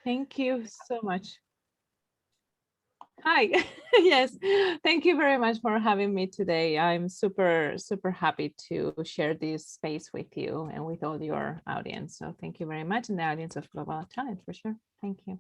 Thank you so much. Hi. Yes, thank you very much for having me today. I'm super, super happy to share this space with you and with all your audience. So thank you very much, and the audience of Global Talent for sure. Thank you.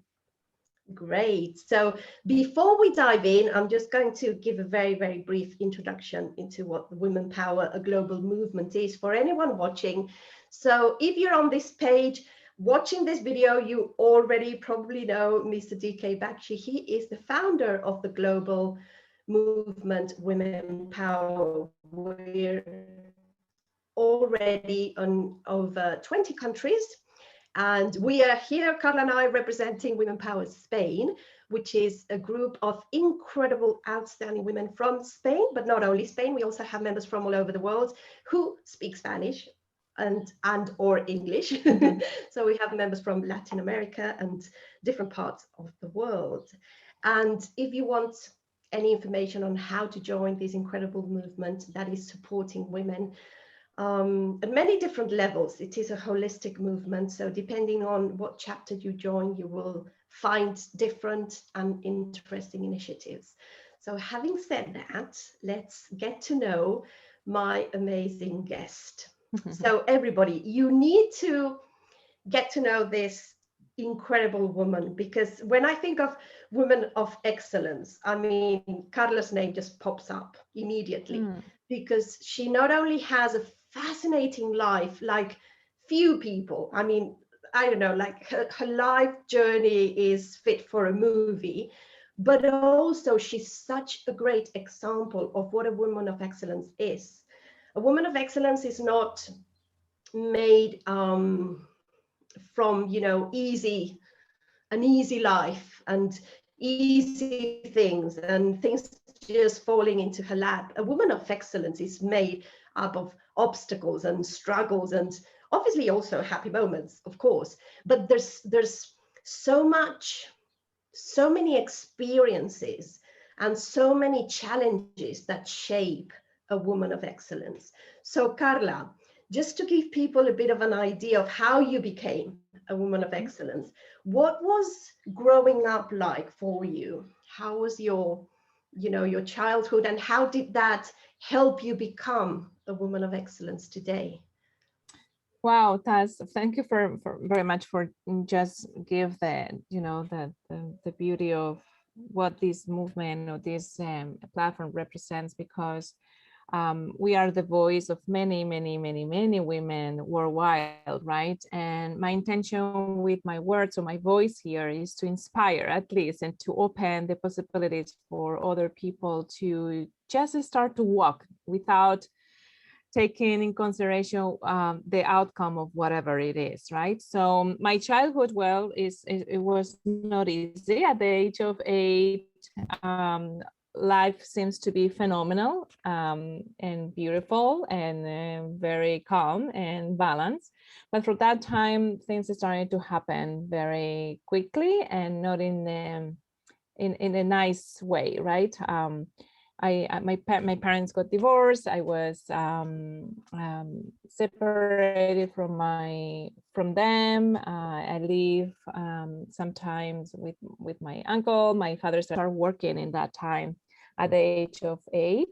Great. So before we dive in, I'm just going to give a very, very brief introduction into what the Women Power, a global movement is for anyone watching. So if you're on this page, watching this video, you already probably know Mr. DK Bakshi. He is the founder of the global movement Women Power. We're already on over 20 countries. And we are here, Carla and I, representing Women Power Spain, which is a group of incredible, outstanding women from Spain, but not only Spain. We also have members from all over the world who speak Spanish and or English. So we have members from Latin America and different parts of the world. And if you want any information on how to join this incredible movement that is supporting women at many different levels. It is a holistic movement. So depending on what chapter you join, you will find different and interesting initiatives. So having said that, let's get to know my amazing guest. So everybody, you need to get to know this incredible woman, because when I think of women of excellence, I mean, Carla's name just pops up immediately, because she not only has a fascinating life like few people. I mean, I don't know, like her life journey is fit for a movie, but also she's such a great example of what a woman of excellence is. A woman of excellence is not made from, you know, an easy life and easy things and things just falling into her lap. A woman of excellence is made up of obstacles and struggles and obviously also happy moments, of course. But there's so much, so many experiences and so many challenges that shape a woman of excellence. So Carla, just to give people a bit of an idea of how you became a woman of excellence, what was growing up like for you? How was your, you know, your childhood, and how did that help you become a woman of excellence today? Wow, Taz, thank you for very much for just give the, you know, the beauty of what this movement or this platform represents, because we are the voice of many, many, many, many women worldwide, right? And my intention with my words or my voice here is to inspire at least, and to open the possibilities for other people to just start to walk without taking in consideration the outcome of whatever it is, right? So my childhood, well, it was not easy. At the age of 8, life seems to be phenomenal and beautiful and very calm and balanced. But for that time, things started to happen very quickly and not in a nice way, right? My parents got divorced. I was separated from them. I live sometimes with my uncle. My father started working in that time at the age of 8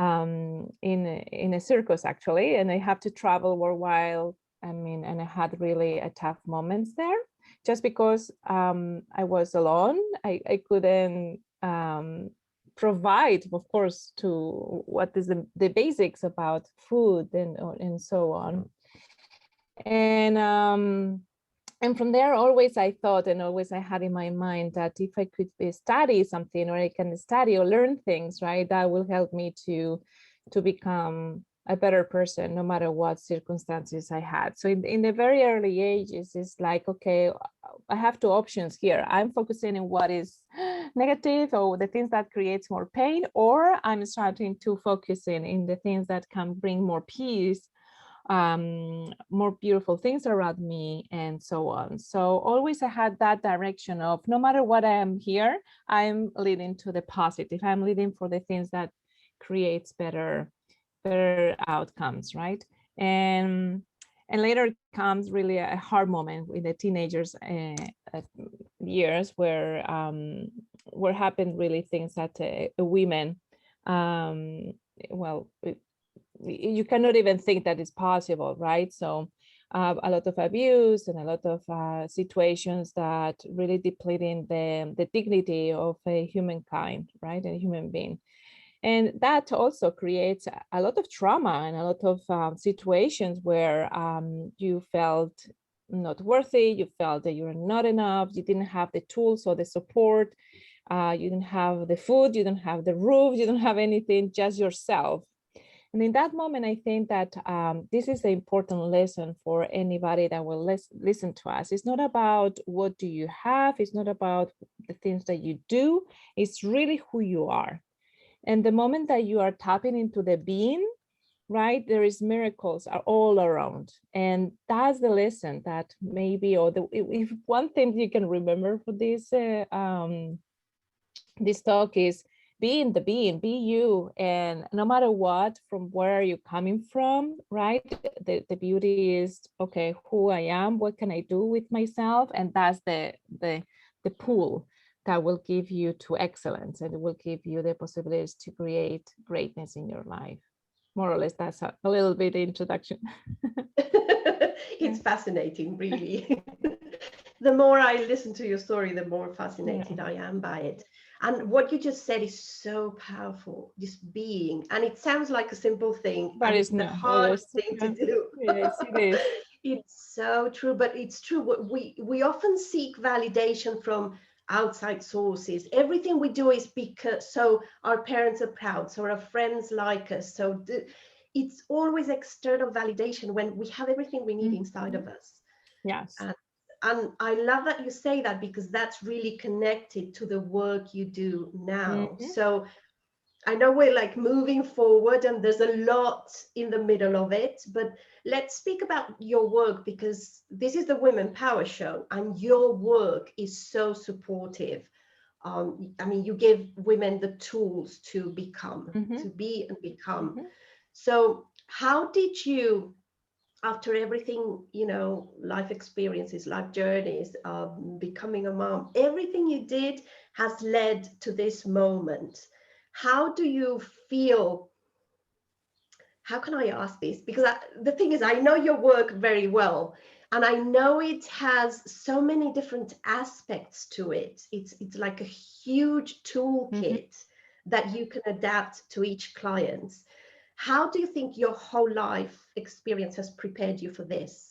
in a circus actually, and I have to travel worldwide. I mean, and I had really a tough moments there, just because I was alone. I couldn't provide, of course, to what is the basics about food and so on. And from there, always I thought, and always I had in my mind, that if I could study something, or I can study or learn things, right, that will help me to become a better person, no matter what circumstances I had. So in the very early ages, it's like, okay, I have two options here. I'm focusing on what is negative or the things that creates more pain, or I'm starting to focus in the things that can bring more peace, more beautiful things around me, and so on. So always I had that direction of, no matter what I am here, I'm leading to the positive. I'm leading for the things that creates better outcomes, right? And And later comes really a hard moment in the teenagers years where happened really things that women, well, you cannot even think that it's possible, right? So a lot of abuse and a lot of situations that really depleting the dignity of a humankind, right? A human being. And that also creates a lot of trauma and a lot of situations where you felt not worthy, you felt that you're not enough, you didn't have the tools or the support, you didn't have the food, you don't have the roof, you don't have anything, just yourself. And in that moment, I think that this is the important lesson for anybody that will listen to us. It's not about what do you have, it's not about the things that you do, it's really who you are. And the moment that you are tapping into the being, right, there is miracles are all around. And that's the lesson that maybe, or if one thing you can remember for this talk is being the being, be you. And no matter what, from where are you coming from, right? The beauty is, okay, who I am, what can I do with myself? And that's the pool that will give you to excellence, and it will give you the possibilities to create greatness in your life. More or less, that's a little bit introduction. It's fascinating, really. The more I listen to your story, the more fascinated I am by it. And what you just said is so powerful, this being. And it sounds like a simple thing, But and it's it's the not hardest always. thing to do. It is. It's so true, but it's true. We often seek validation from outside sources. Everything we do is because so our parents are proud, so our friends like us. So it's always external validation when we have everything we need inside of us. Yes. And I love that you say that, because that's really connected to the work you do now. So I know we're like moving forward and there's a lot in the middle of it, but let's speak about your work, because this is the Women Power Show and your work is so supportive. I mean, you give women the tools to become, to be and become. So how did you, after everything, you know, life experiences, life journeys, becoming a mom, everything you did has led to this moment. How do you feel? How can I ask this? Because the thing is, I know your work very well, and I know it has so many different aspects to it. It's like a huge toolkit that you can adapt to each client. How do you think your whole life experience has prepared you for this?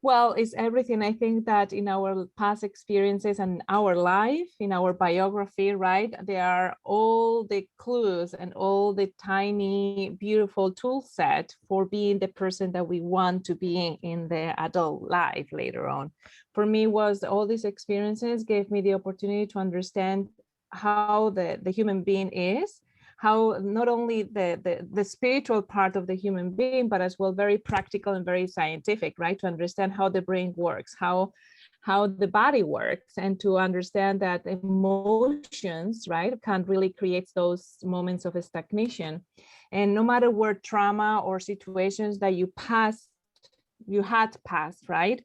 Well, it's everything. I think that in our past experiences and our life, in our biography, right, there are all the clues and all the tiny, beautiful tool set for being the person that we want to be in the adult life later on. For me, was all these experiences gave me the opportunity to understand how the human being is, how not only the spiritual part of the human being, but as well very practical and very scientific, right? To understand how the brain works, how the body works, and to understand that emotions, right, can really create those moments of stagnation. And no matter where trauma or situations that you had passed, right?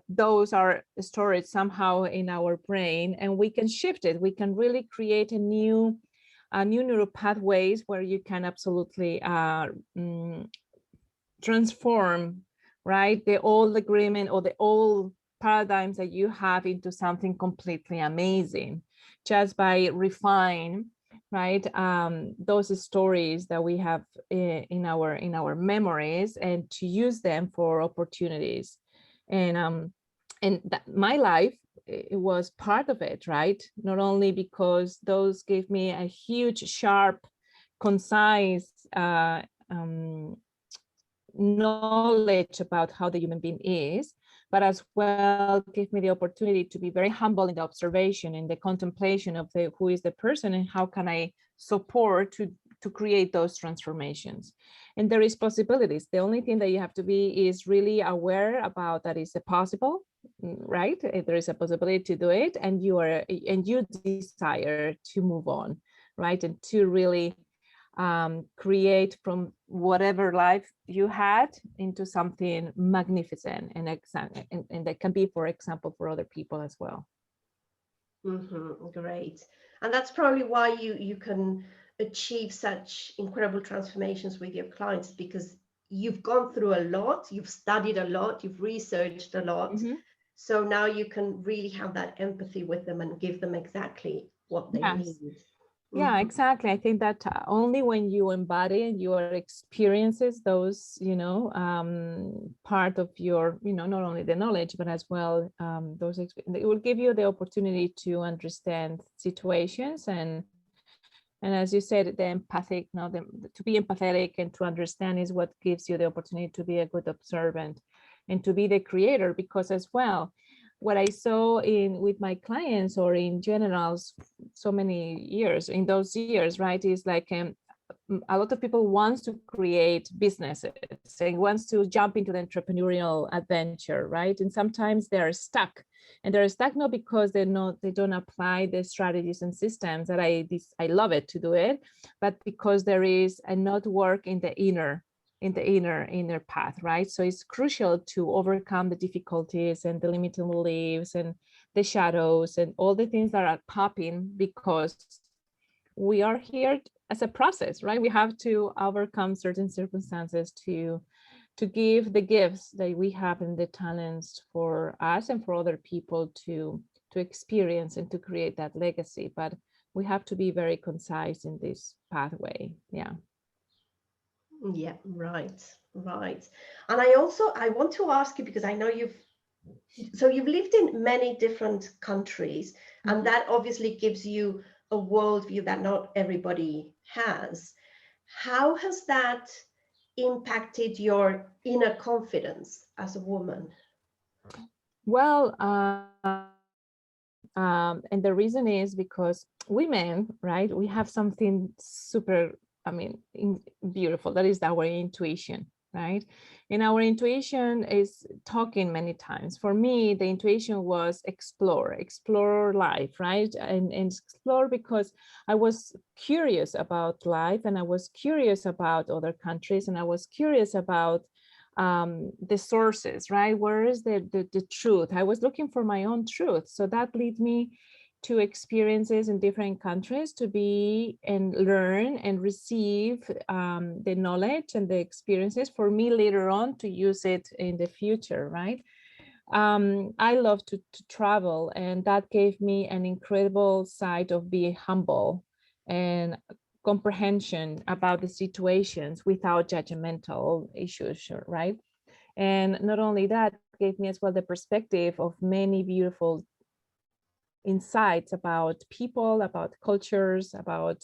Those are stored somehow in our brain, and we can shift it. We can really create a new neural pathways where you can absolutely transform, right, the old agreement or the old paradigms that you have into something completely amazing, just by refine, right, those stories that we have in our memories, and to use them for opportunities. And my life, it was part of it, right? Not only because those gave me a huge, sharp, concise knowledge about how the human being is, but as well gave me the opportunity to be very humble in the observation and the contemplation of who is the person and how can I support to create those transformations. And there is possibilities. The only thing that you have to be is really aware about that is possible, right? There is a possibility to do it, and you desire to move on, right? And to really create from whatever life you had into something magnificent and that can be, for example, for other people as well. Great. And that's probably why you can achieve such incredible transformations with your clients, because you've gone through a lot, you've studied a lot, you've researched a lot. So now you can really have that empathy with them and give them exactly what they Yes. need. Yeah, exactly. I think that only when you embody your experiences, those, part of your, not only the knowledge, but as well, it will give you the opportunity to understand situations. And as you said, the empathic, to be empathetic and to understand is what gives you the opportunity to be a good observant and to be the creator, because as well, what I saw with my clients or in general, so many years, in those years, right, is like a lot of people wants to create businesses and wants to jump into the entrepreneurial adventure, right? And sometimes they're stuck. And they're stuck not because they don't apply the strategies and systems that I love it to do it, but because there is a not work in the inner path, right? So it's crucial to overcome the difficulties and the limiting beliefs and the shadows and all the things that are popping, because we are here as a process, right? We have to overcome certain circumstances to give the gifts that we have and the talents for us and for other people to experience and to create that legacy. But we have to be very concise in this pathway. Yeah. Yeah, right. And I want to ask you, because I know you've lived in many different countries, and that obviously gives you a worldview that not everybody has. How has that impacted your inner confidence as a woman? Well, and the reason is because women, right, we have something super, beautiful. That is our intuition, right? And our intuition is talking many times. For me, the intuition was explore life, right? And explore because I was curious about life, and I was curious about other countries, and I was curious about the sources, right? Where is the truth? I was looking for my own truth. So that led me to experiences in different countries to be and learn and receive the knowledge and the experiences for me later on to use it in the future, right? I love to travel, and that gave me an incredible side of being humble and comprehension about the situations without judgmental issues, right? And not only that, gave me as well the perspective of many beautiful insights about people, about cultures, about,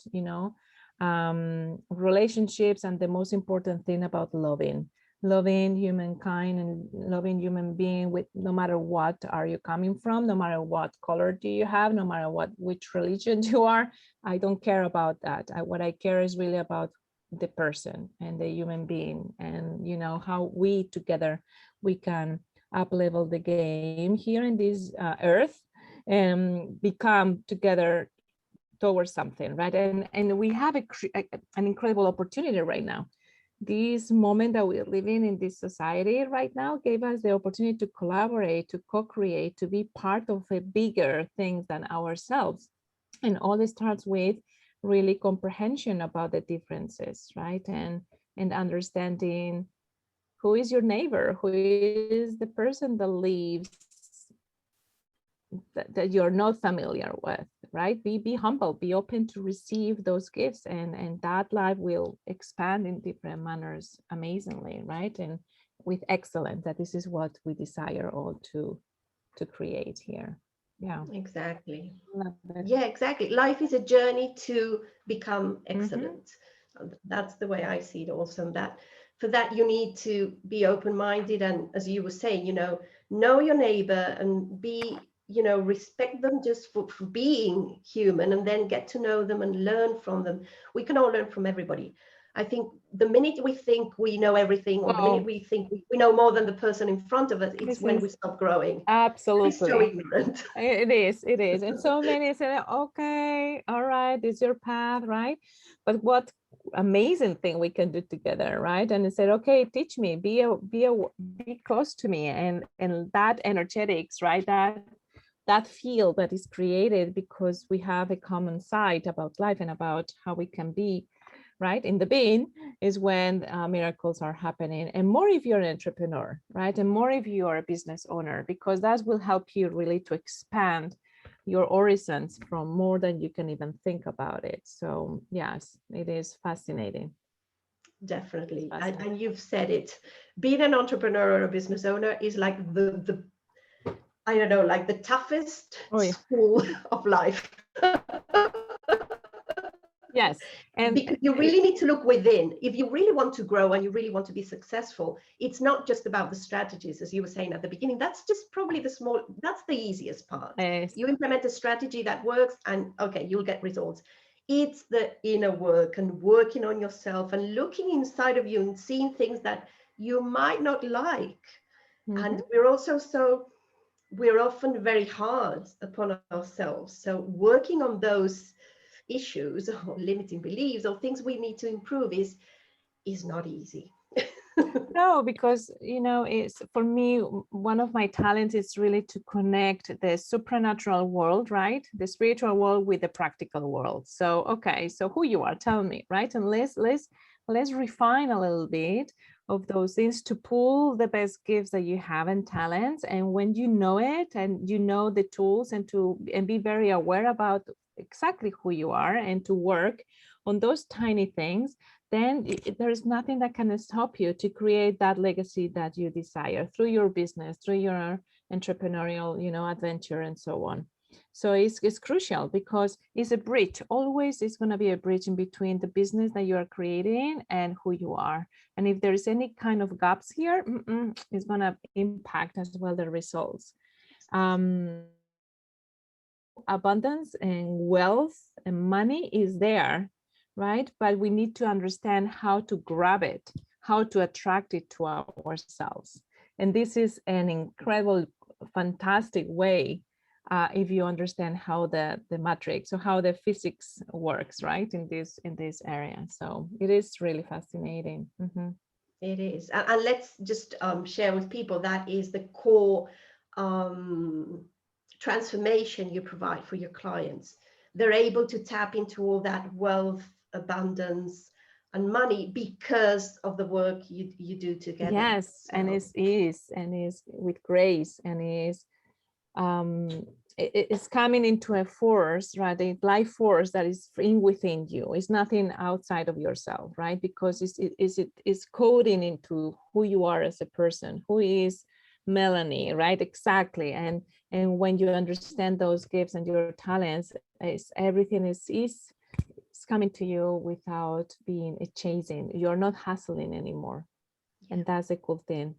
relationships, and the most important thing about loving humankind and loving human being, with no matter what are you coming from, no matter what color do you have, no matter which religion you are. I don't care about that. What I care is really about the person and the human being, and how we together we can up level the game here in this earth and become together towards something, right? And we have an incredible opportunity right now. This moment that we're living in this society right now gave us the opportunity to collaborate, to co-create, to be part of a bigger thing than ourselves. And all this starts with really comprehension about the differences, right? And understanding who is your neighbor, who is the person that lives that you're not familiar with, right? Be humble, be open to receive those gifts, and that life will expand in different manners amazingly, right? And with excellence, that this is what we desire all to create here. Yeah. Exactly. Love it. Yeah, exactly. Life is a journey to become excellent. That's the way I see it also. And that for that you need to be open-minded, and as you were saying, know your neighbor and be, respect them just for being human, and then get to know them and learn from them. We can all learn from everybody. I think the minute we think we know everything, or the minute we think we know more than the person in front of us, it's This when we is stop growing. It's so absolutely. ignorant. It is. And so many say, okay, all right, this is your path, right? But what amazing thing we can do together, right? And I said, okay, teach me, be close to me, and that energetics, right? That field that is created because we have a common sight about life and about how we can be, right, in the being, is when miracles are happening. And more if you're an entrepreneur, right, and more if you are a business owner, because that will help you really to expand your horizons from more than you can even think about it. So yes, it is fascinating. Definitely. Fascinating. And you've said it. Being an entrepreneur or a business owner is like the I don't know, like the toughest Oh yeah. school of life. Yes. And Because you really need to look within. If you really want to grow and you really want to be successful, it's not just about the strategies, as you were saying at the beginning. That's just probably that's the easiest part. You implement a strategy that works and okay, you'll get results. It's the inner work and working on yourself and looking inside of you and seeing things that you might not like. And we're often very hard upon ourselves. So working on those issues or limiting beliefs or things we need to improve is not easy. no, because it's, for me, one of my talents is really to connect the supernatural world, right, the spiritual world with the practical world. So okay, so who you are, tell me, right? And let's refine a little bit of those things to pull the best gifts that you have and talents. And when you know it and you know the tools, and be very aware about exactly who you are, and to work on those tiny things, then there is nothing that can stop you to create that legacy that you desire through your business, through your entrepreneurial, adventure, and so on. So it's crucial, because it's a bridge. Always it's going to be a bridge in between the business that you are creating and who you are. And if there is any kind of gaps here, it's going to impact as well the results. Abundance and wealth and money is there, right? But we need to understand how to grab it, how to attract it to ourselves. And this is an incredible, fantastic way, if you understand how the matrix, or how the physics works, right, in this area. So it is really fascinating. It is. And let's just share with people that is the core transformation you provide for your clients. They're able to tap into all that wealth, abundance, and money because of the work you do together. Yes, So and is with grace, and is it's coming into a force, right? A life force that is in within you. It's nothing outside of yourself, right? Because it's coding into who you are as a person. Who is Melanie, right? Exactly. And when you understand those gifts and your talents, everything is coming to you without being chasing. You're not hustling anymore, and that's a cool thing,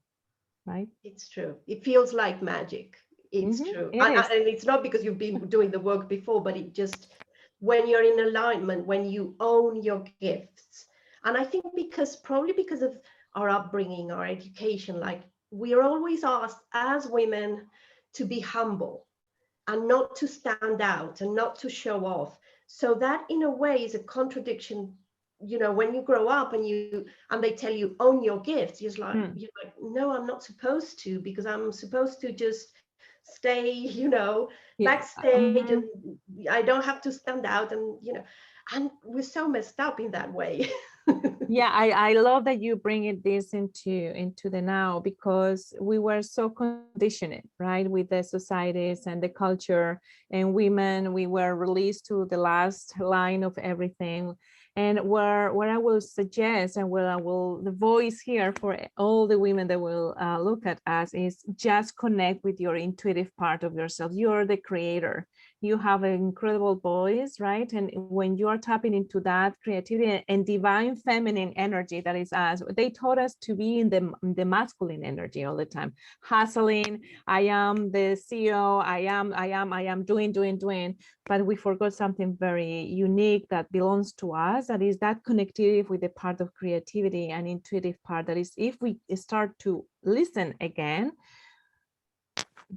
right? it's true. It feels like magic. It's true. It is. And it's not because you've been doing the work before, but it just, when you're in alignment, when you own your gifts. And I think probably because of our upbringing, our education, like we are always asked as women to be humble and not to stand out and not to show off. So that in a way is a contradiction. When you grow up and they tell you own your gifts, you're like, no, I'm not supposed to, because I'm supposed to just stay, Yeah. backstage, and I don't have to stand out, and we're so messed up in that way. Yeah, I love that you bring this into the now, because we were so conditioned, right, with the societies and the culture, and women, we were released to the last line of everything. And where I will suggest, and where I will the voice here for all the women that will look at us, is just connect with your intuitive part of yourself. You're the creator. You have an incredible voice, right? And when you are tapping into that creativity and divine feminine energy that is us, they taught us to be in the masculine energy all the time, hustling. I am the CEO. I am doing. But we forgot something very unique that belongs to us. That is that connectivity with the part of creativity and intuitive part. That is, if we start to listen again,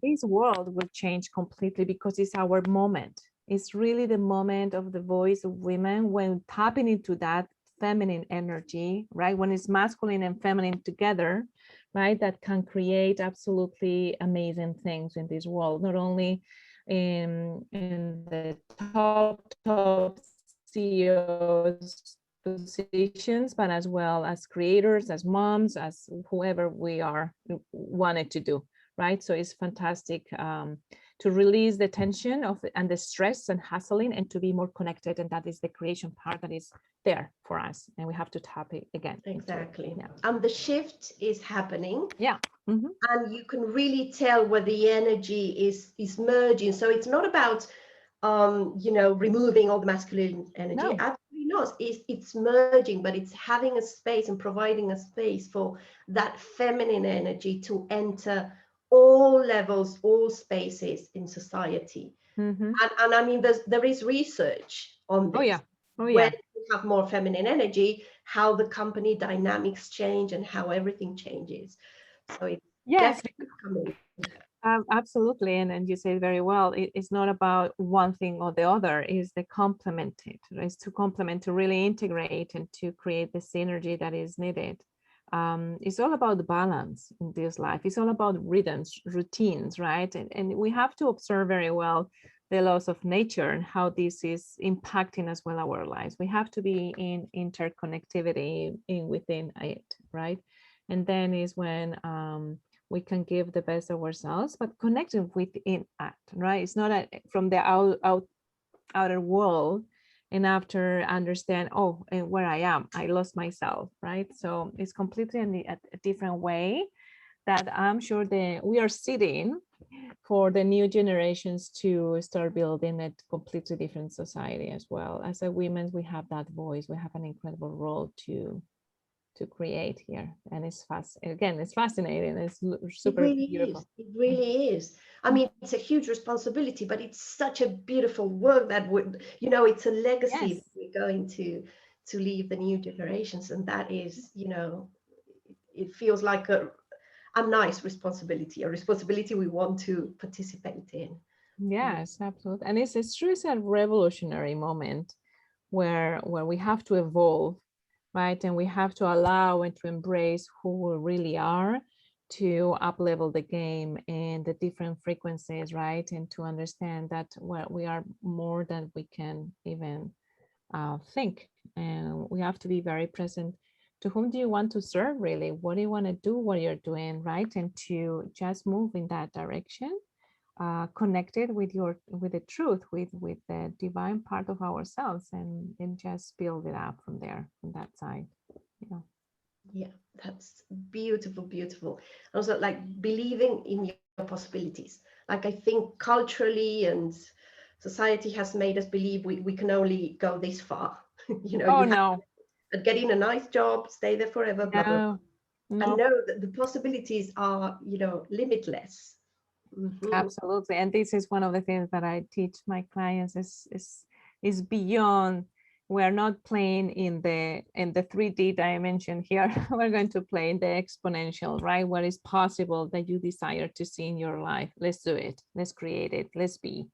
this world will change completely, because it's our moment. It's really the moment of the voice of women, when tapping into that feminine energy, right? When it's masculine and feminine together, right? That can create absolutely amazing things in this world, not only in the top CEOs positions, but as well as creators, as moms, as whoever we are wanted to do, right? So it's fantastic to release the tension of and the stress and hustling and to be more connected. And that is the creation part that is there for us. And we have to tap it again. Exactly. Yeah. And the shift is happening. Yeah. Mm-hmm. And you can really tell where the energy is merging. So it's not about removing all the masculine energy. No. Absolutely not. It's merging, but it's having a space and providing a space for that feminine energy to enter all levels, all spaces in society. Mm-hmm. And I mean, there is research on this. Oh yeah. Oh When yeah. you have more feminine energy, how the company dynamics change and how everything changes. So it's Yes. definitely coming. Absolutely, and you say it very well. It's not about one thing or the other. It's the complemented. It's to complement, to really integrate, and to create the synergy that is needed. It's all about the balance in this life. It's all about rhythms, routines, right? And we have to observe very well the laws of nature and how this is impacting as well our lives. We have to be in interconnectivity within it, right? And then is when we can give the best of ourselves, but connecting within it, right? It's not from the outer world, and after understand, oh, and where I am, I lost myself, right? So it's completely a different way that I'm sure that we are sitting for the new generations to start building a completely different society as well. As a women, we have that voice, we have an incredible role to create here, and it's it's fascinating. It's It super really beautiful. is. It really is. I mean, it's a huge responsibility, but it's such a beautiful work that would, it's a legacy Yes. that we're going to leave the new generations. And that is, it feels like a nice responsibility, a responsibility we want to participate in. Yes, absolutely. And it's true, it's a revolutionary moment where we have to evolve, right? And we have to allow and to embrace who we really are, to up level the game and the different frequencies, right? And to understand that we are more than we can even think. And we have to be very present. To whom do you want to serve, really? What do you want to do, what you're doing, right? And to just move in that direction, connected with the truth, with the divine part of ourselves, and just build it up from there, from that side. Yeah. Yeah, that's beautiful, beautiful. Also, like believing in your possibilities. Like I think culturally and society has made us believe we can only go this far. Oh You have no, to get in a nice job, stay there forever, blah, blah, no, blah. And no. know that the possibilities are, limitless. Mhm. Absolutely. And this is one of the things that I teach my clients is beyond. We're not playing in the 3D dimension here. We're going to play in the exponential, right? What is possible that you desire to see in your life. Let's do it. Let's create it. Let's be.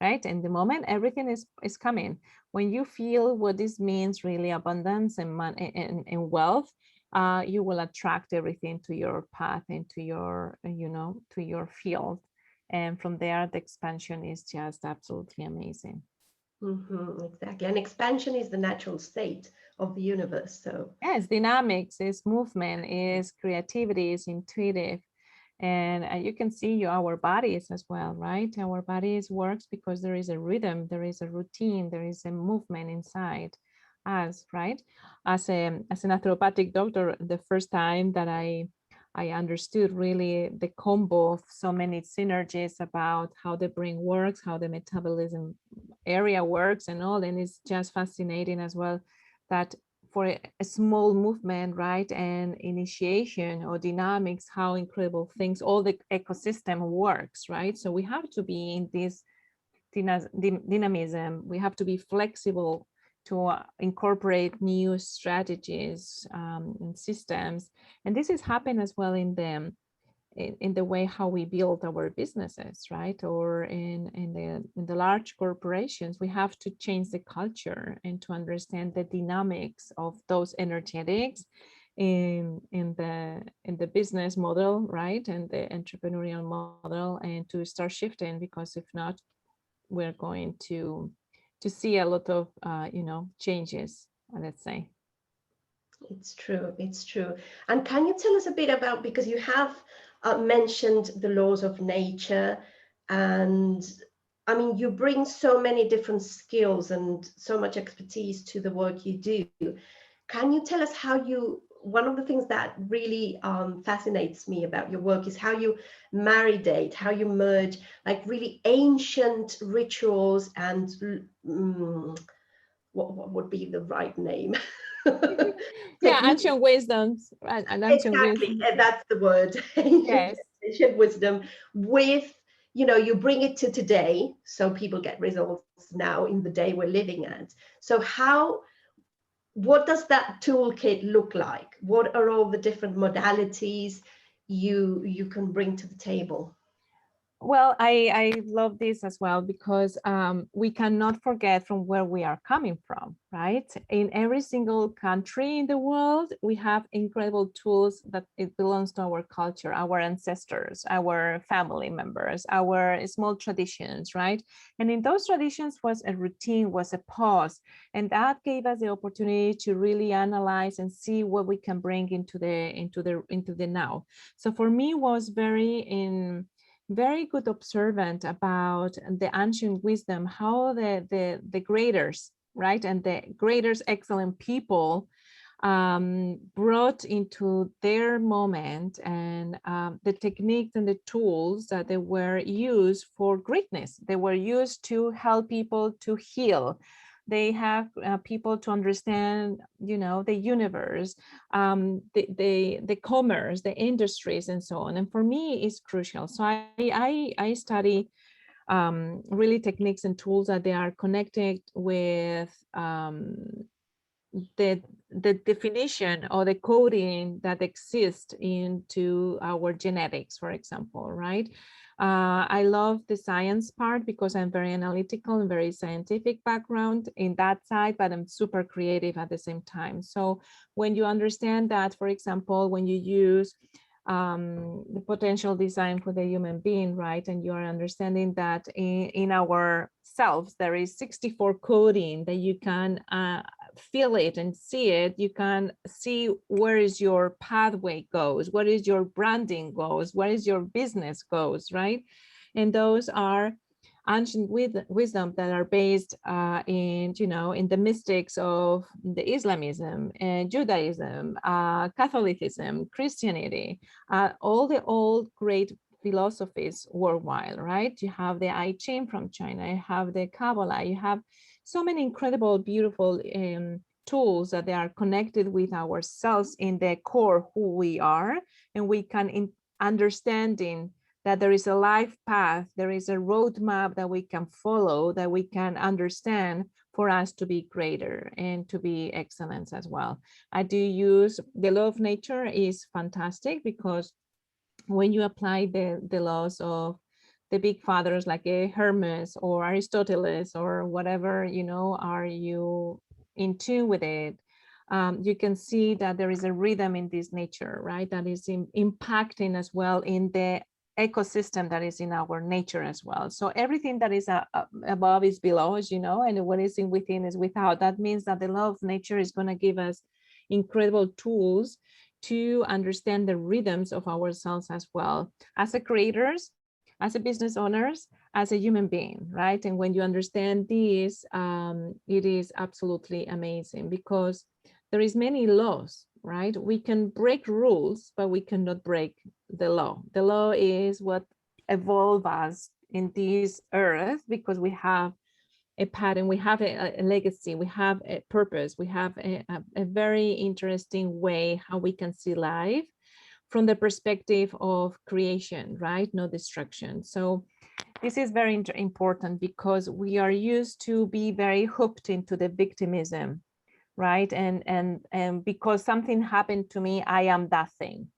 Right. And the moment everything is coming, when you feel what this means, really abundance and money and wealth, you will attract everything to your path and to your, to your field, and from there the expansion is just absolutely amazing. Exactly. And expansion is the natural state of the universe. So Yes, dynamics is movement, is creativity, is intuitive, and you can see our bodies as well, right? Our bodies works because there is a rhythm, there is a routine, there is a movement inside us, right? As a naturopathic doctor, the first time that I understood really the combo of so many synergies about how the brain works, how the metabolism area works and all, and it's just fascinating as well that for a small movement, right, and initiation or dynamics, how incredible things, all the ecosystem works, right? So we have to be in this dynamism. We have to be flexible to incorporate new strategies and systems. And this is happening as well in the way how we build our businesses, right? Or in the large corporations, we have to change the culture and to understand the dynamics of those energetics in the business model, right? And the entrepreneurial model, and to start shifting, because if not, we're going to see a lot of changes, let's say. It's true. It's true. And can you tell us a bit about, because you have mentioned the laws of nature, and I mean, you bring so many different skills and so much expertise to the work you do. Can you tell us how you, one of the things that really fascinates me about your work is how you maridate, how you merge like really ancient rituals and what would be the right name? Yeah, Technique. ancient wisdoms and ancient Exactly, wisdom. and that's the word. ancient, Yes. ancient wisdom with, you bring it to today, so people get results now in the day we're living at. So what does that toolkit look like? What are all the different modalities you can bring to the table? Well, I love this as well, because we cannot forget from where we are coming from, right? In every single country in the world, we have incredible tools that it belongs to our culture, our ancestors, our family members, our small traditions, right? And in those traditions was a routine, was a pause, and that gave us the opportunity to really analyze and see what we can bring into the now. So for me, was very good observant about the ancient wisdom, how the graders, right, and the graders, excellent people, brought into their moment, and the techniques and the tools that they were used for greatness. They were used to help people to heal. They have people to understand, the universe, the commerce, the industries, and so on. And for me, it's crucial. So I study really techniques and tools that they are connected with the definition or the coding that exists into our genetics, for example, right? I love the science part because I'm very analytical and very scientific background in that side, but I'm super creative at the same time. So when you understand that, for example, when you use the potential design for the human being, right? And you are understanding that in ourselves, there is 64 coding that you can feel it and see it. You can see where is your pathway goes, what is your branding goes, what is your business goes, right? And those are ancient wisdom that are based in the mystics of the Islamism and Judaism, Catholicism, Christianity, all the old great philosophies worldwide, right? You have the I Ching from China, you have the Kabbalah, you have so many incredible, beautiful tools that they are connected with ourselves in the core who we are, and we can understanding that there is a life path, there is a roadmap that we can follow, that we can understand for us to be greater and to be excellence as well. I do use the law of nature is fantastic, because when you apply the laws of the big fathers like Hermes or Aristoteles or whatever, are you in tune with it, you can see that there is a rhythm in this nature, right? That is impacting as well in the ecosystem that is in our nature as well. So everything that is above is below, as you know, and what is in within is without. That means that the law of nature is going to give us incredible tools to understand the rhythms of ourselves as well, as a creators, as a business owners, as a human being, right? And when you understand this, it is absolutely amazing, because there is many laws, right? We can break rules, but we cannot break the law. The law is what evolve us in this earth, because we have a pattern, we have a legacy, we have a purpose, we have a very interesting way how we can see life from the perspective of creation, right? No destruction. So this is very important, because we are used to be very hooked into the victimism, right? And because something happened to me, I am that thing.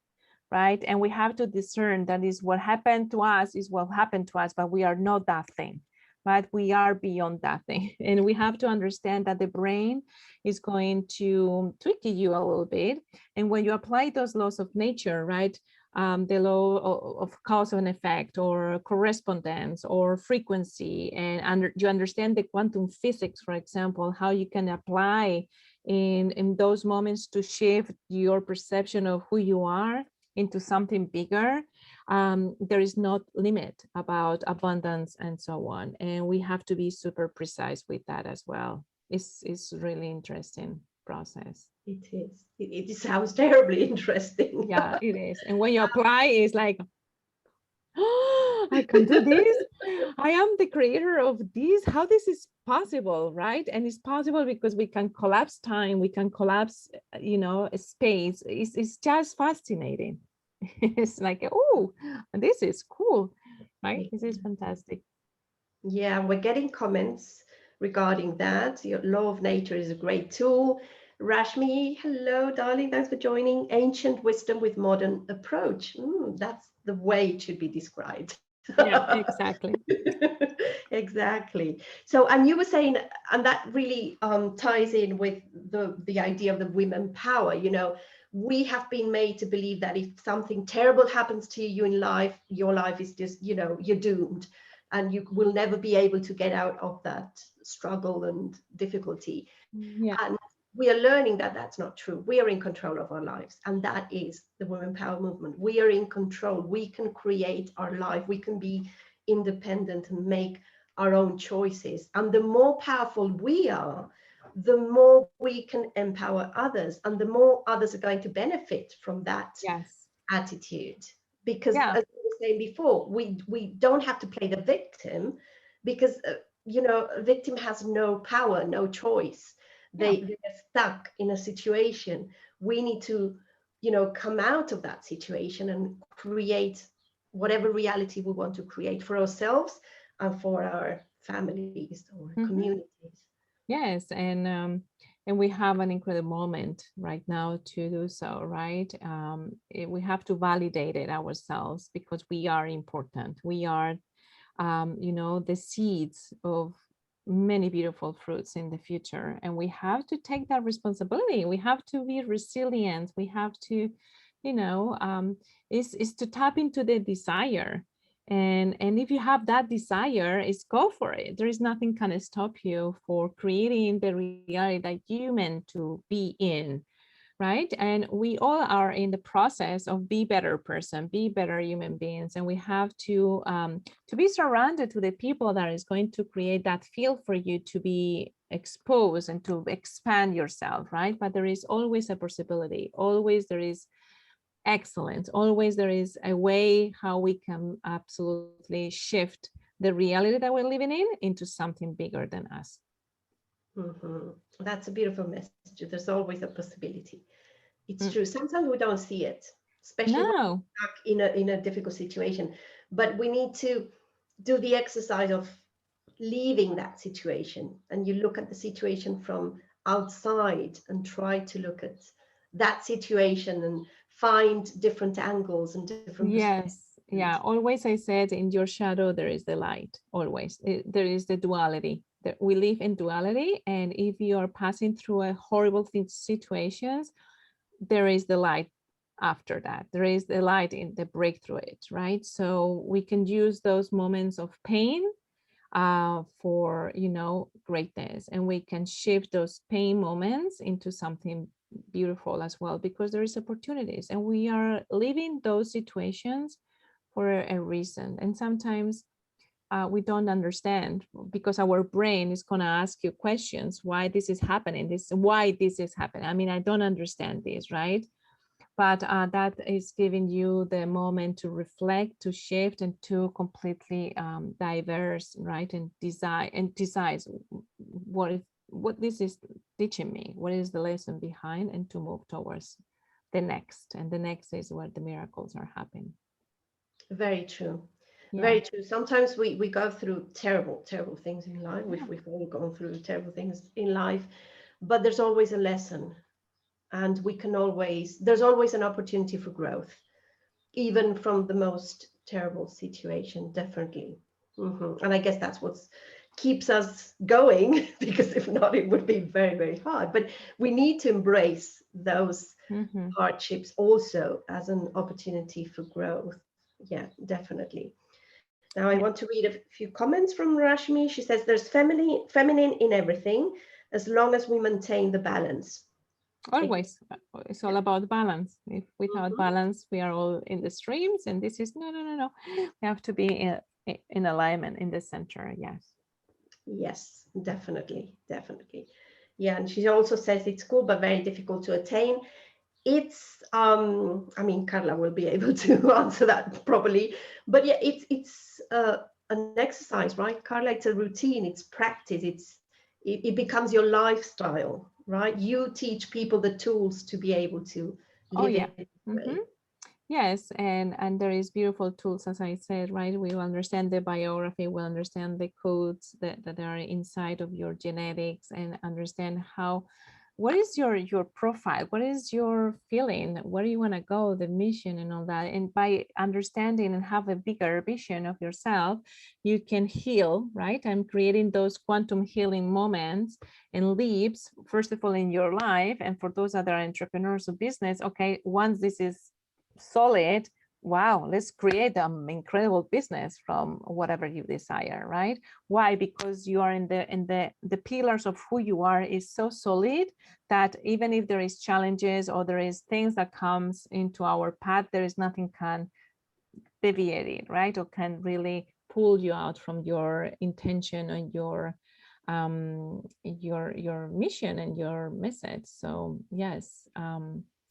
right? And we have to discern that is what happened to us is what happened to us, but we are not that thing, right? We are beyond that thing. And we have to understand that the brain is going to tweak you a little bit. And when you apply those laws of nature, right? The law of cause and effect, or correspondence, or frequency, and you understand the quantum physics, for example, how you can apply in those moments to shift your perception of who you are into something bigger. There is no limit about abundance and so on. And we have to be super precise with that as well. It's really interesting process. It is. It sounds terribly interesting. Yeah, it is. And when you apply, it's like, oh, I can do this. I am the creator of this. How this is possible, right? And it's possible because we can collapse time, we can collapse, space. It's just fascinating. It's like, oh, this is cool, right? This is fantastic. Yeah, we're getting comments regarding that. Your law of nature is a great tool. Rashmi, hello, darling. Thanks for joining. Ancient wisdom with modern approach. That's the way it should be described. Yeah, exactly. Exactly. So, and you were saying, and that really ties in with the idea of the women power. We have been made to believe that if something terrible happens to you in life, your life is just, you're doomed, and you will never be able to get out of that struggle and difficulty. Yeah. And we are learning that that's not true. We are in control of our lives, and that is the women power movement. We are in control. We can create our life. We can be independent and make our own choices. And the more powerful we are, the more we can empower others, and the more others are going to benefit from that Yes. attitude. Because Yeah. as I was saying before, we don't have to play the victim, because a victim has no power, no choice. They're stuck in a situation. We need to come out of that situation and create whatever reality we want to create for ourselves and for our families or communities. Yes, and we have an incredible moment right now to do so, right? We have to validate it ourselves because we are important. We are, the seeds of many beautiful fruits in the future, and we have to take that responsibility. We have to be resilient. We have to, is to tap into the desire. And if you have that desire, is go for it. There is nothing can stop you for creating the reality that you meant to be in, right? And we all are in the process of be better person, be better human beings, and we have to be surrounded to the people that is going to create that field for you to be exposed and to expand yourself, right? But there is always a possibility. Always there is excellence. Always there is a way how we can absolutely shift the reality that we're living in into something bigger than us. That's a beautiful message. There's always a possibility. It's Mm. true. Sometimes we don't see it, especially when No. we're stuck in a difficult situation. But we need to do the exercise of leaving that situation, and you look at the situation from outside and try to look at that situation and find different angles and different perspectives. Yes. Yeah. Always I said in your shadow, there is the light. Always. There is the duality. We live in duality. And if you are passing through a horrible situations, there is the light after that. There is the light in the breakthrough it, right? So we can use those moments of pain for, greatness. And we can shift those pain moments into something beautiful as well, because there is opportunities and we are living those situations for a reason. And sometimes we don't understand because our brain is going to ask you questions, why this is happening, why this is happening. I mean, I don't understand this, right? But that is giving you the moment to reflect, to shift, and to completely diverse, right? And decide what this is teaching me, what is the lesson behind, and to move towards the next. And the next is where the miracles are happening. Very true. Yeah. Very true. Sometimes we go through terrible, terrible things in life. Yeah. We've all gone through terrible things in life, but there's always a lesson, and there's always an opportunity for growth. even from the most terrible situation, definitely. And I guess that's what keeps us going, because if not, it would be very, very hard. But we need to embrace those hardships also as an opportunity for growth. Yeah, definitely. Now I Yeah. want to read a few comments from Rashmi. She says there's feminine in everything, as long as we maintain the balance. Always, it's all about balance. If without Mhm. balance, we are all in the streams, and this is no, no, no, no. We have to be in alignment in the center. Yes. Yes, definitely, definitely. Yeah, and she also says it's cool but very difficult to attain. It's I mean, Carla will be able to answer that properly, but yeah, it's an exercise, right, Carla? It's a routine, it's practice, it becomes your lifestyle, right? You teach people the tools to be able to Oh live yeah. it this Hmm. way. Yes, and there is beautiful tools, as I said, right? We will understand the biography, we'll understand the codes that are inside of your genetics, and understand how, what is your profile, what is your feeling, where do you want to go, the mission and all that. And by understanding and have a bigger vision of yourself, you can heal, right? And creating those quantum healing moments and leaps, first of all, in your life. And for those that are entrepreneurs of business, okay, once this is solid, wow, let's create an incredible business from whatever you desire, right? Why? Because you are in the pillars of who you are is so solid that even if there is challenges or there is things that comes into our path, there is nothing can deviate it, right? Or can really pull you out from your intention and your mission and your message. So yes,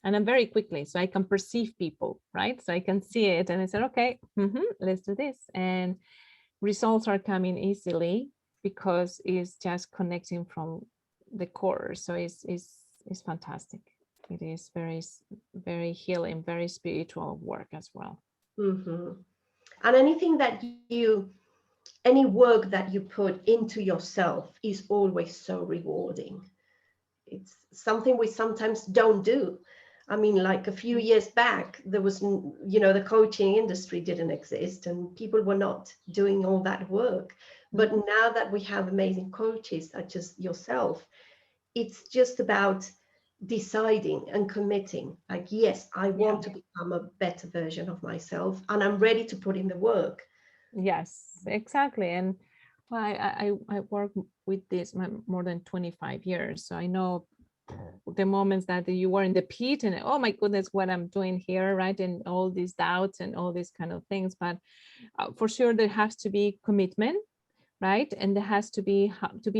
and I'm very quickly, so I can perceive people, right? So I can see it, and I said, okay, let's do this, and results are coming easily because it's just connecting from the core. So it's fantastic. It is very healing, very spiritual work as well. Hmm. And anything that any work that you put into yourself is always so rewarding. It's something we sometimes don't do. I mean, like a few years back, there was, the coaching industry didn't exist and people were not doing all that work. But Mhm. now that we have amazing coaches such as yourself, it's just about deciding and committing. Like, yes, I Yeah. want to become a better version of myself and I'm ready to put in the work. Yes, exactly. And well, I work with this more than 25 years. So I know the moments that you were in the pit and oh my goodness, what I'm doing here, right? And all these doubts and all these kind of things. But for sure, there has to be commitment, right? And there has to be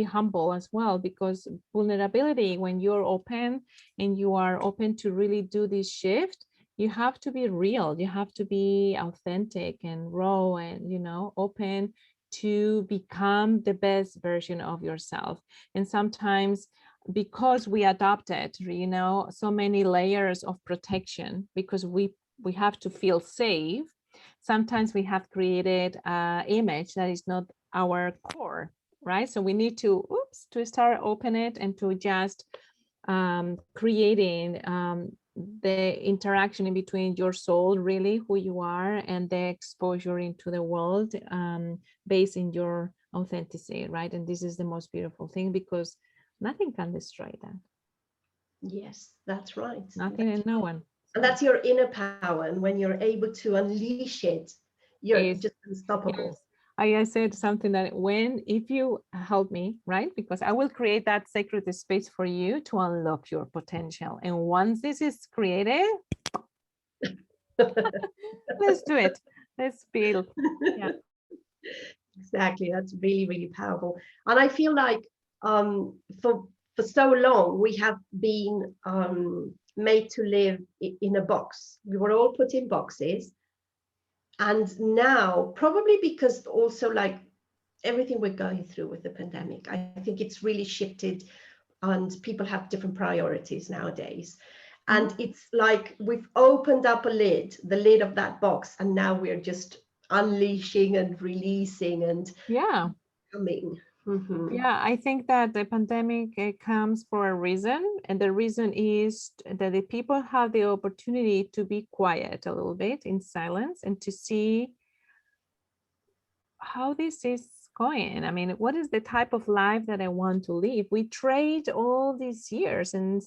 humble as well, because vulnerability, when you're open and you are open to really do this shift, you have to be real, you have to be authentic and raw and open to become the best version of yourself. And sometimes, because we adopted so many layers of protection, because we have to feel safe, sometimes we have created an image that is not our core, right? So we need to start open it and to just creating the interaction in between your soul, really who you are, and the exposure into the world based in your authenticity, right? And this is the most beautiful thing, because nothing can destroy that. Yes, that's right. Nothing and no one. And So that's your inner power. And when you're able to unleash it, you're is just unstoppable. yes. I said something that if you help me, right? Because I will create that sacred space for you to unlock your potential. And once this is created, let's do it. Let's build. Yeah. Exactly. That's really, really powerful. And I feel like for so long we have been made to live in a box. We were all put in boxes. And now, probably because also like everything we're going through with the pandemic, I think it's really shifted and people have different priorities nowadays. And Mhm. it's like we've opened up the lid of that box, and now we're just unleashing and releasing and Yeah. coming. Yeah, I think that the pandemic comes for a reason, and the reason is that the people have the opportunity to be quiet a little bit in silence and to see how this is going. I mean, what is the type of life that I want to live? We trade all these years and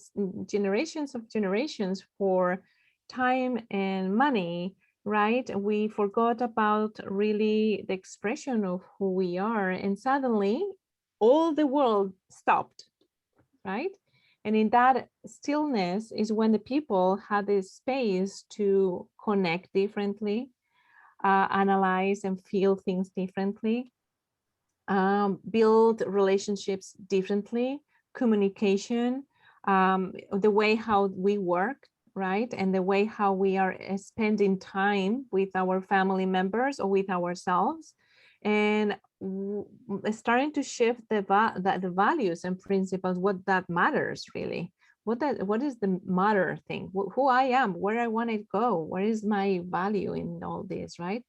generations of generations for time and money, right? We forgot about really the expression of who we are, and suddenly all the world stopped, right? And in that stillness is when the people had this space to connect differently, analyze and feel things differently, build relationships differently, communication, the way how we work, right? And the way how we are spending time with our family members or with ourselves. And starting to shift the values and principles, what that matters really. What is the matter thing? Who I am, where I want to go, what is my value in all this, right?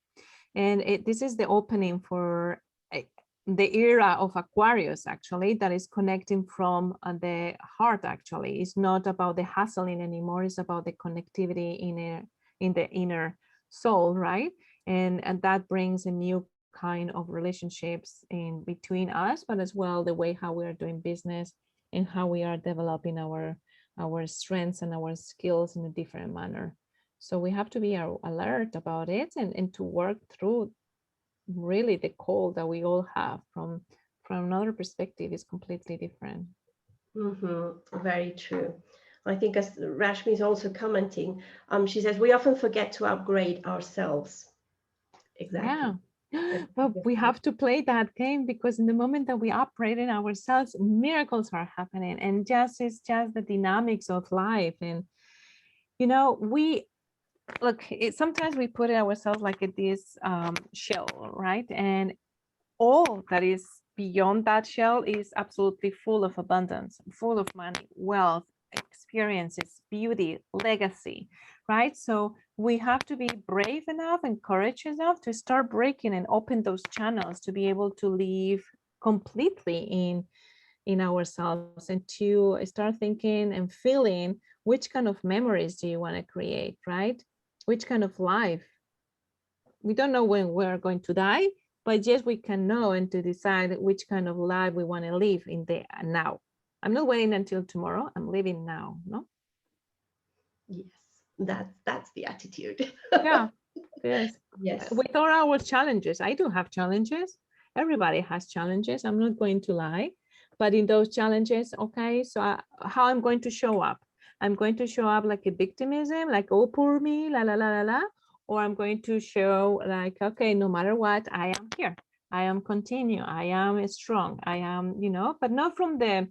And this is the opening for the era of Aquarius, actually, that is connecting from the heart. Actually, it's not about the hustling anymore. It's about the connectivity in the inner soul, right? And that brings a new kind of relationships in between us, but as well the way how we are doing business and how we are developing our strengths and our skills in a different manner. So we have to be alert about it, and to work through really the call that we all have from another perspective is completely different. Very true. I think as Rashmi is also commenting, she says we often forget to upgrade ourselves. Yeah. Exactly. But we have to play that game, because in the moment that we operate in ourselves, miracles are happening, and just it's just the dynamics of life. And we look, sometimes we put it ourselves like this shell, right? And all that is beyond that shell is absolutely full of abundance, full of money, wealth, experiences, beauty, legacy, right? So we have to be brave enough and courageous enough to start breaking and open those channels to be able to live completely in ourselves, and to start thinking and feeling which kind of memories do you want to create, right? Which kind of life. We don't know when we're going to die, but yes, we can know and to decide which kind of life we want to live in the now. I'm not waiting until tomorrow. I'm living now. No. Yes, that's the attitude. Yeah. Yes. Yes. With all our challenges, I do have challenges. Everybody has challenges. I'm not going to lie. But in those challenges, okay, so how I'm going to show up? I'm going to show up like a victimism, like, oh, poor me, la, la, la, la, la. Or I'm going to show like, okay, no matter what, I am here. I am continue. I am strong. I am, but not from the,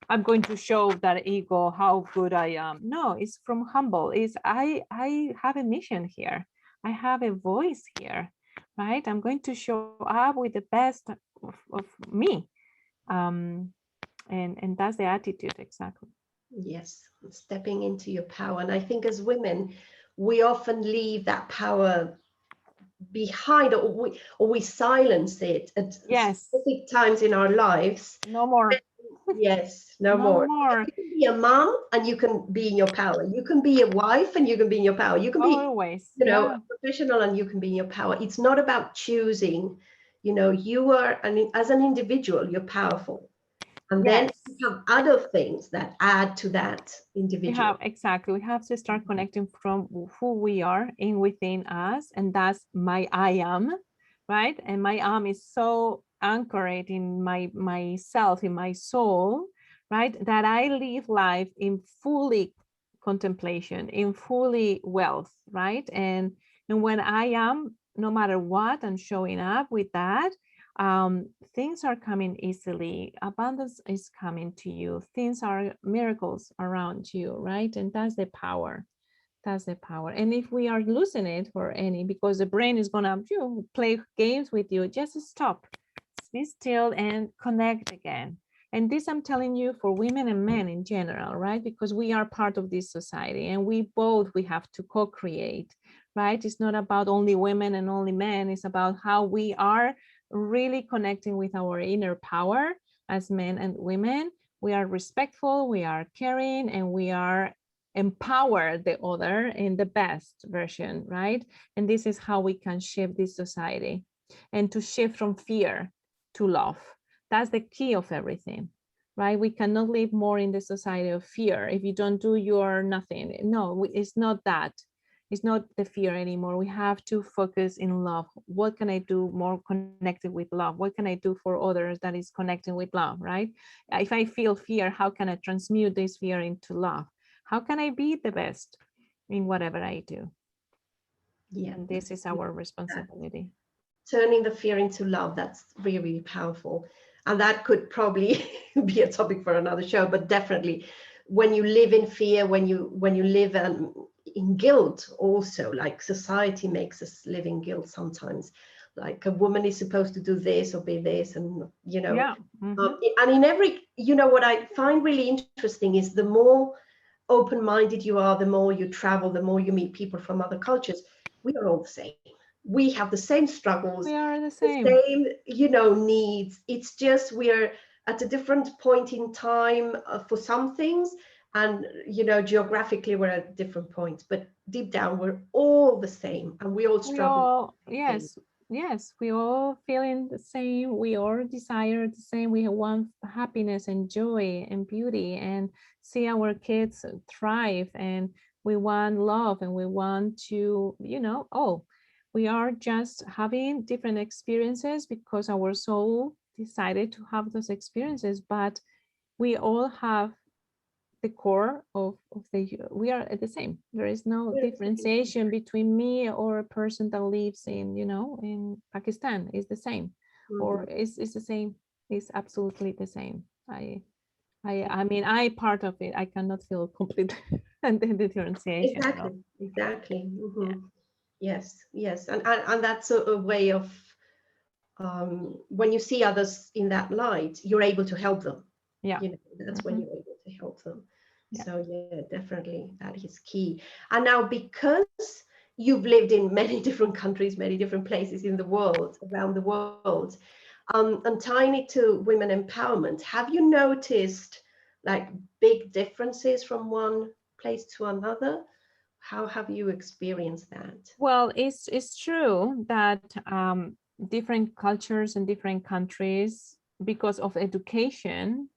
I'm going to show that ego, how good I am. No, it's from humble. It's I have a mission here. I have a voice here, right? I'm going to show up with the best of me. Um, and that's the attitude, exactly. Yes, stepping into your power. And I think as women, we often leave that power behind, or we silence it at Yes, specific times in our lives. no more, Yes, no no more. more, You can be a mom and you can be in your power. You can be a wife and you can be in your power. You can be, always. a Yeah, professional and you can be in your power. It's not about choosing. You are, as an individual, you're powerful. And then yes. you have other things that add to that We individual. have, exactly, we have to start connecting from who we are in within us, and that's my I am, right? And my am is so anchored in myself, in my soul, right? That I live life in fully contemplation, in fully wealth, right? And when I am, no matter what, I'm showing up with that, things are coming easily. Abundance is coming to you. Things are miracles around you, right? And that's the power. That's the power. And if we are losing it for any, because the brain is gonna play games with you, just stop, be still, and connect again. And this I'm telling you for women and men in general, right? Because we are part of this society, and we have to co-create, right? It's not about only women and only men. It's about how we are really connecting with our inner power as men and women. We are respectful, we are caring, and we are empower the other in the best version, right? And this is how we can shift this society, and to shift from fear to love. That's the key of everything, right? We cannot live more in the society of fear. If you don't do, you're nothing. No, it's not that. It's not the fear anymore. We have to focus in love. What can I do more connected with love? What can I do for others that is connecting with love, right? If I feel fear, how can I transmute this fear into love? How can I be the best in whatever I do? Yeah, And this is our responsibility. turning the fear into love, that's really, really powerful. And that could probably be a topic for another show, but definitely when you live in fear, when you live in guilt also, like society makes us live in guilt sometimes, like a woman is supposed to do this or be this, and Yeah. Mm-hmm. and in every, what I find really interesting is the more open-minded you are, the more you travel, the more you meet people from other cultures, we are all the same. We have the same struggles, We are the the same. same, needs. It's just we're at a different point in time for some things, and geographically we're at different points, but deep down we're all the same, and we all We struggle with all, the same thing. yes, yes, we all feeling the same. We all desire the same. We want happiness and joy and beauty and see our kids thrive. And we want love and we want to, oh, we are just having different experiences because our soul decided to have those experiences. But we all have the core of we are the same. There is no We're the same. differentiation between me or a person that lives in, in Pakistan. Is the same, or Mhm. is the same. Is absolutely the same. I mean, I part of it. I cannot feel complete and the differentiation at all. Exactly, exactly. Yeah, Yes, yes, and that's a way of, when you see others in that light, you're able to help them. yeah. That's when Hmm. you're able to help them. Yeah. So yeah, definitely that is key. And now, because you've lived in many different countries, many different places in the world, around the world, and tying it to women empowerment, have you noticed like big differences from one place to another? How have you experienced that? Well, it's true that different cultures and different countries, because of education,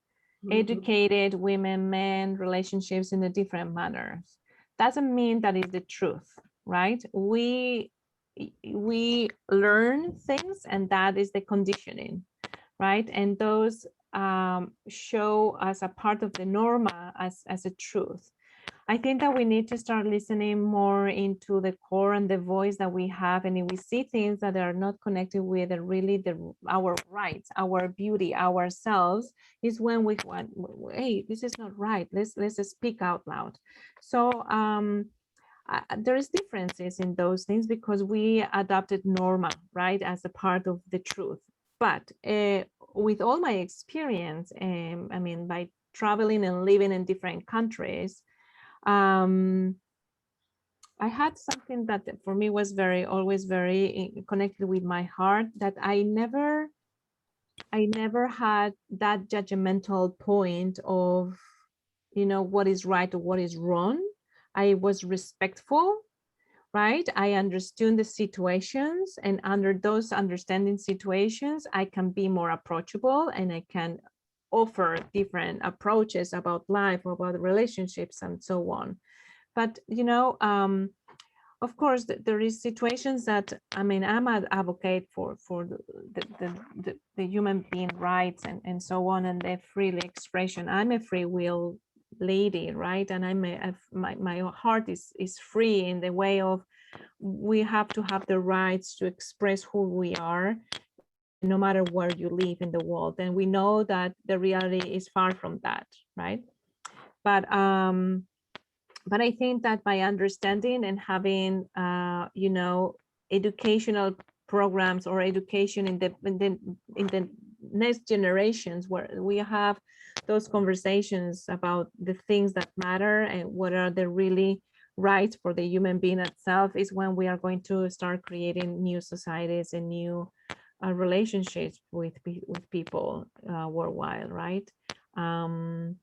Mhm. educated women, men, relationships in a different manners. Doesn't mean that is the truth, right? We learn things, and that is the conditioning, right? And those show as a part of the norma as a truth. I think that we need to start listening more into the core and the voice that we have. And if we see things that are not connected with really our rights, our beauty, ourselves, is when we want, hey, this is not right. Let's speak out loud. So there is differences in those things because we adopted norma, right, as a part of the truth. But with all my experience, I mean, by traveling and living in different countries, um, I had something that for me was always very connected with my heart, that I never had that judgmental point of, what is right or what is wrong. I was respectful, right? I understood the situations, and under those understanding situations, I can be more approachable and I can offer different approaches about life, about relationships, and so on. But of course, there is situations that, I mean, I'm an advocate for the human being rights and so on, and the free expression. I'm a free will lady, right? And my heart is free in the way of, we have to have the rights to express who we are, no matter where you live in the world. And we know that the reality is far from that, right? But I think that by understanding and having educational programs or education in the next generations, where we have those conversations about the things that matter and what are the really rights for the human being itself, is when we are going to start creating new societies and new relationships with people worldwide, right? And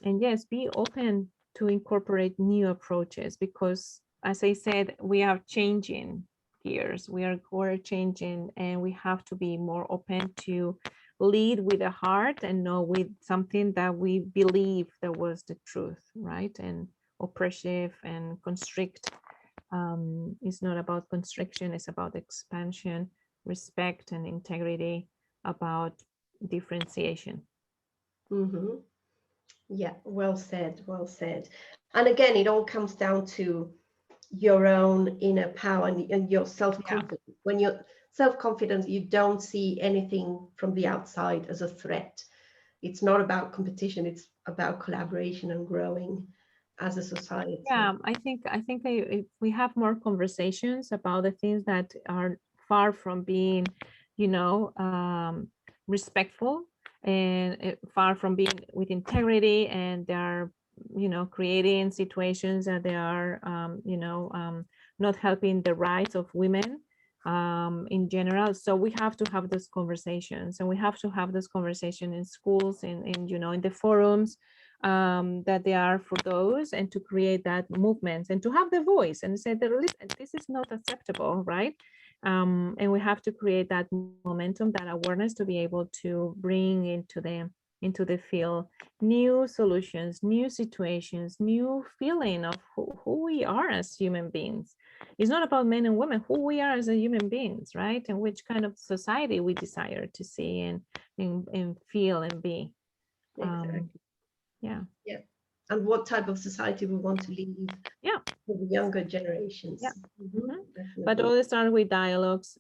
yes, be open to incorporate new approaches, because as I said, we are changing gears, we're changing, and we have to be more open to lead with the heart and not with something that we believe that was the truth, right? And oppressive and constrict. It's not about constriction, it's about expansion, respect and integrity, about differentiation. Mm-hmm. Yeah, well said, well said. And again, it all comes down to your own inner power and your Yeah. self-confidence. When you're self-confident, you don't see anything from the outside as a threat. It's not about competition, it's about collaboration and growing as a society. Yeah, I think if we have more conversations about the things that are far from being, you know, respectful, and far from being with integrity, and they are, you know, creating situations that they are, not helping the rights of women in general. So we have to have those conversations, and we have to have this conversation in schools, in you know, in the forums, that they are for those, and to create that movement and to have the voice and say that this is not acceptable, right? And we have to create that momentum, that awareness, to be able to bring into the field new solutions, new situations, new feeling of who we are as human beings. It's not about men and women, who we are as a human beings, right? And which kind of society we desire to see and feel and be. Exactly. Yeah. Yeah. And what type of society we want to leave Yeah. for the younger generations. Yeah. Mhm, But definitely. all start with dialogues,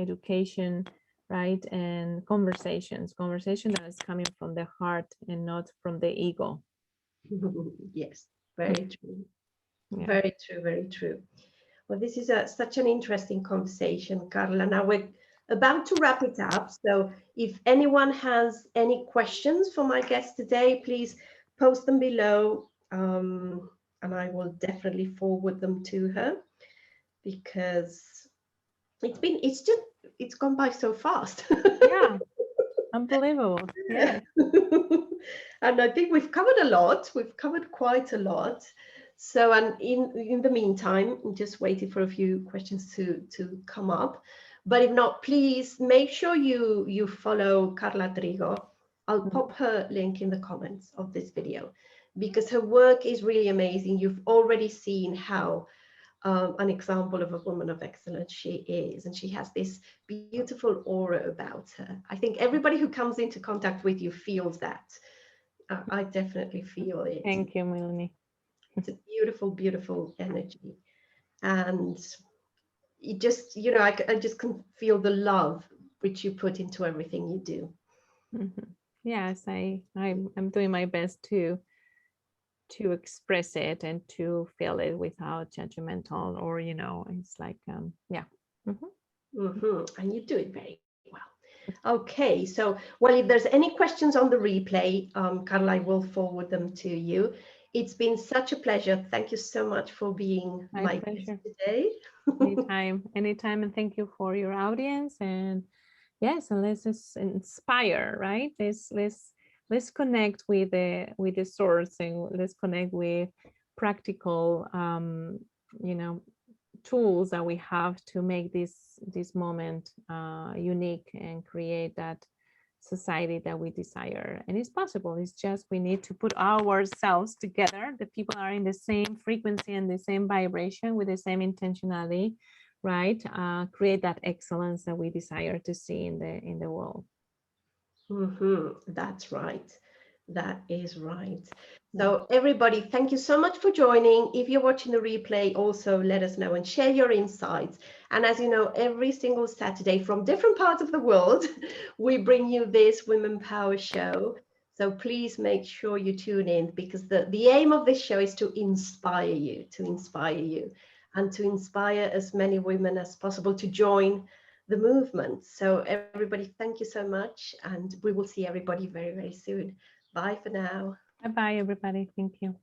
education, right? And conversation that is coming from the heart and not from the ego. Yes, very true. Yeah. Very true, very true. Well, this is such an interesting conversation, Carla. Now we're about to wrap it up. So if anyone has any questions for my guest today, please post them below, and I will definitely forward them to her, because it's gone by so fast. Yeah. Unbelievable. Yeah. And I think we've covered a lot. We've covered quite a lot. So, and in the meantime, I'm just waiting for a few questions to come up. But if not, please make sure you follow Carla Trigo. I'll pop her link in the comments of this video, because her work is really amazing. You've already seen how an example of a woman of excellence she is, and she has this beautiful aura about her. I think everybody who comes into contact with you feels that. I definitely feel it. Thank you, Melanie. It's a beautiful, beautiful energy, and you just, I just can feel the love which you put into everything you do. Yes, I'm doing my best to express it and to feel it without judgmental, or you know, it's like yeah. And you do it very well. Okay, so, well, if there's any questions on the replay, Carla, I will forward them to you. It's been such a pleasure. Thank you so much for being My my guest pleasure. today. Anytime, and thank you for your audience. And yes, and let's just inspire, right? Let's connect with the source, and let's connect with practical you know, tools that we have to make this moment unique and create that society that we desire. And it's possible. It's just we need to put ourselves together. The people are in the same frequency and the same vibration with the same intentionality, right? Create that excellence that we desire to see in the world. That's right. That is right. Yeah. So everybody, thank you so much for joining. If you're watching the replay, also let us know and share your insights. And as you know, every single Saturday from different parts of the world, we bring you this Women Power show. So please make sure you tune in, because the aim of this show is to inspire you, and to inspire as many women as possible to join the movement. So everybody, thank you so much, and we will see everybody very, very soon. Bye for now. Bye bye, everybody. Thank you.